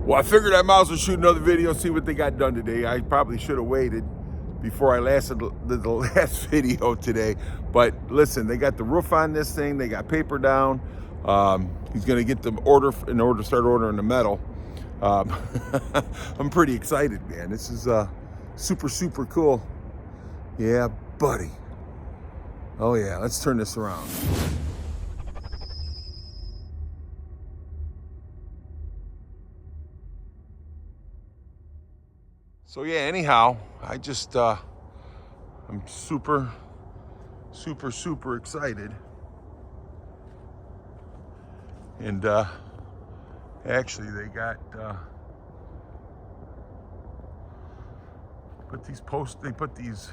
Well, I figured I might as well shoot another video, see what they got done today. I probably should have waited before I lasted the last video today. But listen, they got the roof on this thing. They got paper down. He's going to get the order in order to start ordering the metal. I'm pretty excited, man. This is super, super cool. Yeah, buddy. Oh, yeah. Let's turn this around. So yeah, anyhow, I just, I'm super, super, super excited. And actually they got, they put these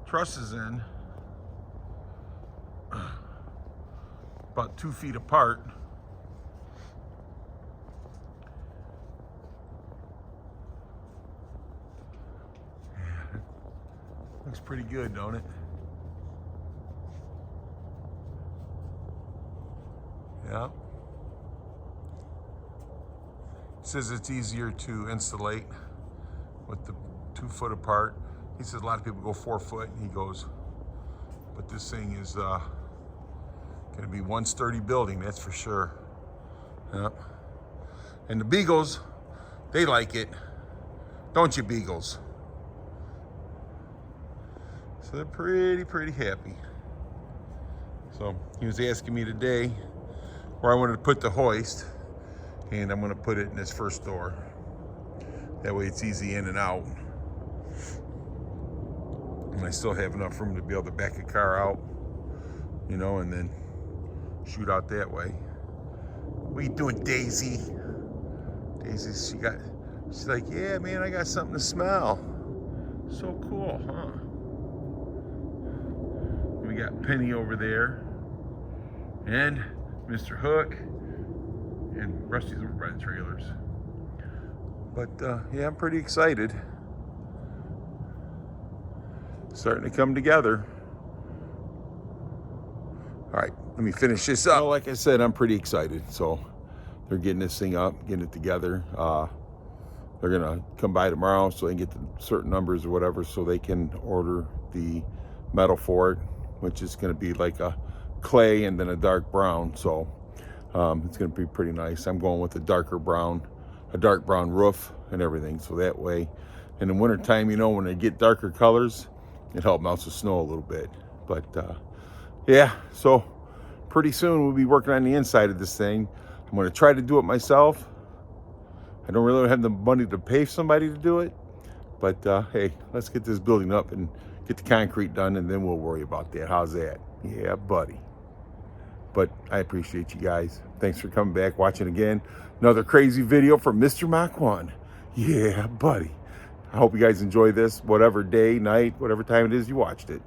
trusses in about 2 feet apart. Looks pretty good, don't it? Yeah. It says it's easier to insulate with the 2 foot apart. He says a lot of people go 4 foot, and he goes, but this thing is gonna be one sturdy building, that's for sure. Yep. And the Beagles, they like it. Don't you, Beagles? So they're pretty happy. So he was asking me today where I wanted to put the hoist, and I'm gonna put it in this first door. That way it's easy in and out. And I still have enough room to be able to back a car out, you know, and then shoot out that way. What are you doing, Daisy? Daisy, she's like, yeah, man, I got something to smell. So cool, huh? We got Penny over there, and Mr. Hook, and Rusty's over by the trailers. But yeah, I'm pretty excited. Starting to come together. All right, let me finish this up. Well, like I said, I'm pretty excited. So they're getting this thing up, getting it together. They're gonna come by tomorrow so they can get the certain numbers or whatever, so they can order the metal for it, which is gonna be like a clay and then a dark brown. So it's gonna be pretty nice. I'm going with a dark brown roof and everything. So that way, in the wintertime, you know, when they get darker colors, it helps melts the snow a little bit. But yeah, so pretty soon we'll be working on the inside of this thing. I'm gonna try to do it myself. I don't really have the money to pay somebody to do it, but hey, let's get this building up and get the concrete done, and then we'll worry about that. How's that? Yeah, buddy. But I appreciate you guys. Thanks for coming back, watching again. Another crazy video from Mr. Mach 1. Yeah, buddy. I hope you guys enjoy this, whatever day, night, whatever time it is you watched it.